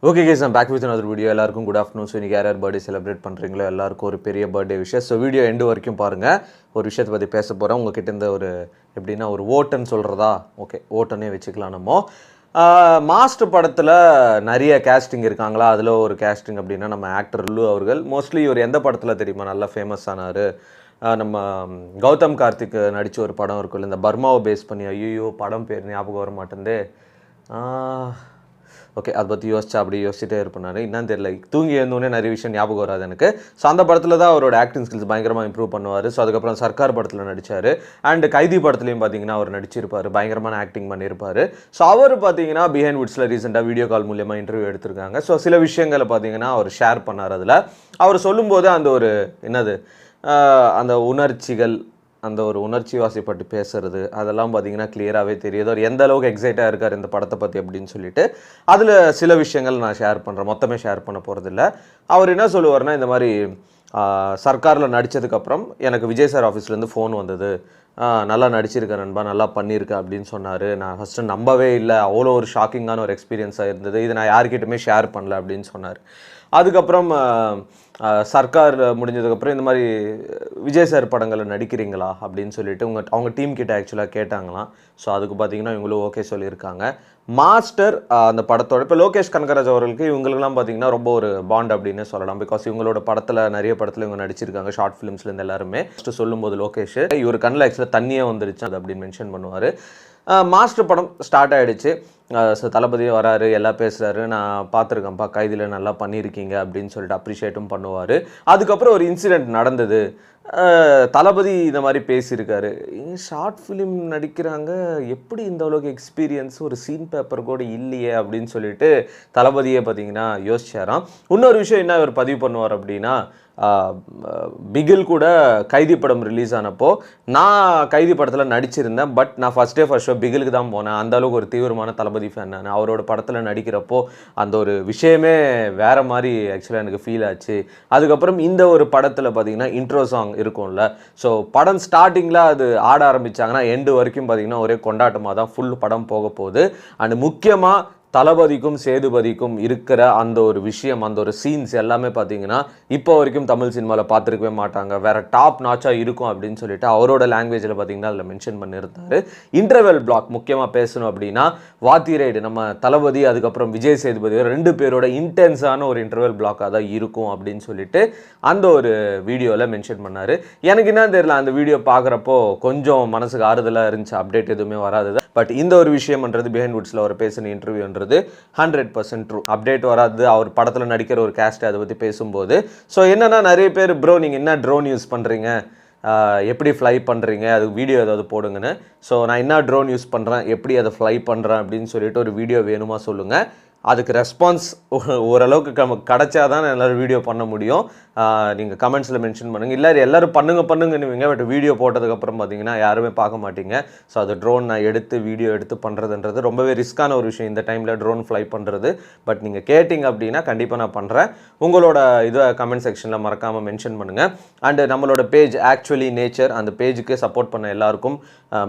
Okay case, நான் back with another video. எல்லாருக்கும் good afternoon. So இன்றைக்கி யார் பர்த்டே செலிப்ரேட் பண்ணுறீங்களோ எல்லாருக்கும் ஒரு பெரிய பர்த்டே விஷயம். ஸோ வீடியோ எண்டு வரைக்கும் பாருங்கள். ஒரு விஷயத்தை பற்றி பேச போகிறேன். உங்ககிட்ட இந்த ஒரு எப்படின்னா ஒரு ஓட்டுன்னு சொல்கிறதா, ஓகே ஓட்டுன்னே வச்சுக்கலாம். நம்ம மாஸ்டர் படத்தில் நிறைய கேஸ்டிங் இருக்காங்களா, அதில் ஒரு கேஸ்டிங் அப்படின்னா நம்ம ஆக்டர் லுல்லு அவர்கள். மோஸ்ட்லி இவர் எந்த படத்தில் தெரியுமா நல்லா ஃபேமஸ் ஆனார்? நம்ம கௌதம் கார்த்திக் நடித்த ஒரு படம் இருக்குல்ல, இந்த பர்மாவை பேஸ் பண்ணி. ஐயோ படம் பேர் ஞாபகம் வர மாட்டேங்குது. ஓகே, அதை பற்றி அப்படி யோசிச்சுட்டே இருப்பேன் நான். என்னன்னு தெரியல, தூங்கி எழுந்தோடனே நிறைய விஷயம் ஞாபகம் வராது எனக்கு. ஸோ அந்த படத்தில் தான் அவரோட ஆக்டிங் ஸ்கில்ஸ் பயங்கரமாக இம்ப்ரூவ் பண்ணுவார். ஸோ அதுக்கப்புறம் சர்க்கார் படத்தில் நடித்தார். அண்ட் கைதி படத்துலையும் பார்த்தீங்கன்னா அவர் நடிச்சிருப்பார், பயங்கரமான ஆக்டிங் பண்ணியிருப்பார். ஸோ அவர் பார்த்தீங்கன்னா பிஹைண்ட் வுட்ஸில் ரீசெண்டாக வீடியோ கால் மூலியமாக இன்டர்வியூ எடுத்திருக்காங்க. ஸோ சில விஷயங்களை பார்த்தீங்கன்னா அவர் ஷேர் பண்ணார். அதில் அவர் சொல்லும்போது அந்த ஒரு என்னது அந்த உணர்ச்சிகள், அந்த ஒரு உணர்ச்சி வாசிப்பட்டு பேசுறது, அதெல்லாம் பார்த்தீங்கன்னா கிளியராகவே தெரியுது அவர் எந்த அளவுக்கு எக்ஸைட்டாக இருக்கார் இந்த படத்தை பற்றி அப்படின்னு சொல்லிட்டு. அதில் சில விஷயங்கள் நான் ஷேர் பண்ணுறேன், மொத்தமே ஷேர் பண்ண போகிறதில்ல. அவர் என்ன சொல்லுவார்னா, இந்த மாதிரி சர்க்காரில் நடித்ததுக்கப்புறம் எனக்கு விஜய் சார் ஆஃபீஸ்லேருந்து ஃபோன் வந்தது, நல்லா நடிச்சிருக்கேன் நண்பா, நல்லா பண்ணியிருக்கேன் அப்படின்னு சொன்னார். நான் ஃபஸ்ட்டு நம்பவே இல்லை, அவ்வளோ ஒரு ஷாக்கிங்கான ஒரு எக்ஸ்பீரியன்ஸாக இருந்தது, இது நான் யார்கிட்டையுமே ஷேர் பண்ணல அப்படின்னு சொன்னார். அதுக்கப்புறம் சர்க்கார் முடிஞ்சதுக்கப்புறம் இந்த மாதிரி விஜய் சார் படங்களில் நடிக்கிறீங்களா அப்படின்னு சொல்லிட்டு அவங்க டீம் கிட்ட ஆக்சுவலாக கேட்டாங்களாம். ஸோ அதுக்கு பார்த்தீங்கன்னா இவங்களும் ஓகே சொல்லியிருக்காங்க. மாஸ்டர் அந்த படத்தோட இப்போ லோகேஷ் கனகராஜ் அவர்களுக்கு இவங்களுக்குலாம் பார்த்தீங்கன்னா ரொம்ப ஒரு பாண்ட் அப்படின்னு சொல்லலாம். பிகாஸ் இவங்களோட படத்தில் நிறைய படத்தில் இவங்க நடிச்சிருக்காங்க, ஷார்ட் ஃபிலிம்ஸ்லேருந்து எல்லாருமே. ஃபஸ்ட்டு சொல்லும்போது லோகேஷ் இவர் கண்ணில் ஆக்சுவலாக தண்ணியே வந்துருச்சு அது அப்படின்னு மென்ஷன் பண்ணுவார். மாஸ்டர் படம் ஸ்டார்ட் ஆகிடுச்சு. ஸோ தளபதியும் வராரு, எல்லாம் பேசுகிறாரு, நான் பார்த்துருக்கேன்ப்பா கைதியில் நல்லா பண்ணியிருக்கீங்க அப்படின்னு சொல்லிட்டு அப்ரிஷியேட்டும் பண்ணுவார். அதுக்கப்புறம் ஒரு இன்சிடெண்ட் நடந்தது, தளபதி இந்த மாதிரி பேசியிருக்காரு, ஷார்ட் ஃபிலிம் நடிக்கிறாங்க, எப்படி இந்த அளவுக்கு எக்ஸ்பீரியன்ஸ் ஒரு சீன் பேப்பர் கூட இல்லையே அப்படின்னு சொல்லிட்டு தளபதியே பார்த்தீங்கன்னா யோசிச்சாராம். இன்னொரு விஷயம் என்ன இவர் பதிவு பண்ணுவார் அப்படின்னா, பிகில் கூட கைதி படம் ரிலீஸ் ஆனப்போ நான் கைதி படத்தில் நடிச்சிருந்தேன், பட் நான் ஃபஸ்ட் டே ஃபர்ஸ்ட் ஷோ பிகிலுக்கு தான் போனேன். அந்த அளவுக்கு ஒரு தீவிரமான தளபதி ஃபேன் நான். அவரோட படத்தில் நடிக்கிறப்போ அந்த ஒரு விஷயமே வேறு மாதிரி ஆக்சுவலாக எனக்கு ஃபீல் ஆச்சு. அதுக்கப்புறம் இந்த ஒரு படத்தில் பார்த்தீங்கன்னா இன்ட்ரோ சாங் இருக்கும்ல, ஸோ படம் ஸ்டார்டிங்கில் அது ஆட ஆரம்பித்தாங்கன்னா எண்டு வரைக்கும் பார்த்தீங்கன்னா ஒரே கொண்டாட்டமாக தான் ஃபுல் படம் போக போகுது. அண்ட் முக்கியமாக தளபதிக்கும் சேதுபதிக்கும் இருக்கிற அந்த ஒரு விஷயம், அந்த ஒரு சீன்ஸ் எல்லாமே பார்த்தீங்கன்னா இப்போ வரைக்கும் தமிழ் சினிமாவில் பார்த்துருக்கவே மாட்டாங்க, வேறு டாப் நாச்சாக இருக்கும் அப்படின்னு சொல்லிட்டு அவரோட லாங்குவேஜில் பார்த்தீங்கன்னா அதில் மென்ஷன் பண்ணியிருந்தார். இன்டர்வெல் பிளாக் முக்கியமாக பேசணும் அப்படின்னா வாத்தி ரைடு, நம்ம தளபதி அதுக்கப்புறம் விஜய் சேதுபதி ரெண்டு பேரோட இன்டென்ஸான ஒரு இன்டர்வெல் பிளாக்காக தான் இருக்கும் அப்படின்னு சொல்லிட்டு அந்த ஒரு வீடியோவில் மென்ஷன் பண்ணார். எனக்கு என்ன தெரியல, அந்த வீடியோ பார்க்குறப்போ கொஞ்சம் மனசுக்கு ஆறுதலாக இருந்துச்சு. அப்டேட் எதுவுமே வராது, பட் இந்த ஒரு விஷயம்ன்றது பிஹைண்ட் வுட்ஸில் அவர் பேசின இன்டர்வியூன்றது 100% ட்ரூ. அப்டேட் வராது, அவர் படத்தில் நடிக்கிற ஒரு கேஸ்ட் அதை பற்றி பேசும்போது. ஸோ என்னன்னா, நிறைய பேர் ப்ரோ நீங்கள் என்ன ட்ரோன் யூஸ் பண்ணுறீங்க, எப்படி ஃப்ளை பண்ணுறீங்க, அதுக்கு வீடியோ ஏதாவது போடுங்கன்னு. ஸோ நான் என்ன ட்ரோன் யூஸ் பண்ணுறேன், எப்படி அதை ஃப்ளை பண்ணுறேன் அப்படின்னு சொல்லிட்டு ஒரு வீடியோ வேணுமா சொல்லுங்கள். அதுக்கு ரெஸ்பான்ஸ் ஓரளவுக்கு கிடச்சா தான் எல்லோரும் வீடியோ பண்ண முடியும். நீங்கள் கமெண்ட்ஸில் மென்ஷன் பண்ணுங்கள், இல்லை எல்லோரும் பண்ணுங்கன்னுவீங்க, பட் வீடியோ போட்டதுக்கப்புறம் பார்த்தீங்கன்னா யாருமே பார்க்க மாட்டீங்க. ஸோ அது ட்ரோன் நான் எடுத்து வீடியோ எடுத்து பண்ணுறதுன்றது ரொம்பவே ரிஸ்க்கான ஒரு விஷயம் இந்த டைமில் ட்ரோன் ஃப்ளை பண்ணுறது. பட் நீங்கள் கேட்டிங்க அப்படின்னா கண்டிப்பாக நான் பண்ணுறேன். உங்களோட இதை கமெண்ட் செக்ஷனில் மறக்காமல் மென்ஷன் பண்ணுங்கள். அண்டு நம்மளோட பேஜ் ஆக்சுவலி நேச்சர், அந்த பேஜுக்கு சப்போர்ட் பண்ண எல்லாருக்கும்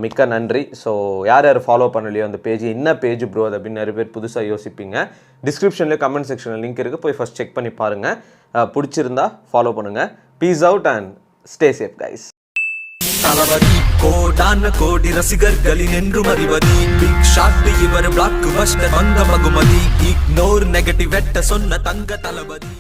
மிக்க நன்றி. ஸோ யார் யார் ஃபாலோ பண்ணலையோ அந்த பேஜ் என்ன பேஜ் ப்ரோ அது அப்படின்னு நிறைய பேர் புதுசாக யோசிப்பீங்க. டிஸ்கிரிப்ஷனில் கமெண்ட் செக்ஷனில் லிங்க் இருக்குது, போய் ஃபஸ்ட் செக் பண்ணி பாருங்கள். பிடிச்சிருந்தா ஃபாலோ பண்ணுங்கள். Peace out and stay safe guys. Thalapathy கோடான கோடி ரசிகர்களின் என்றும் அறிவதி, பிக் ஷாட் இவர் பிளாக் பஸ்டர் வந்த மகுமதி, இக்னோர் நெகட்டிவ் வெட்ட சொன்ன தங்க தளபதி.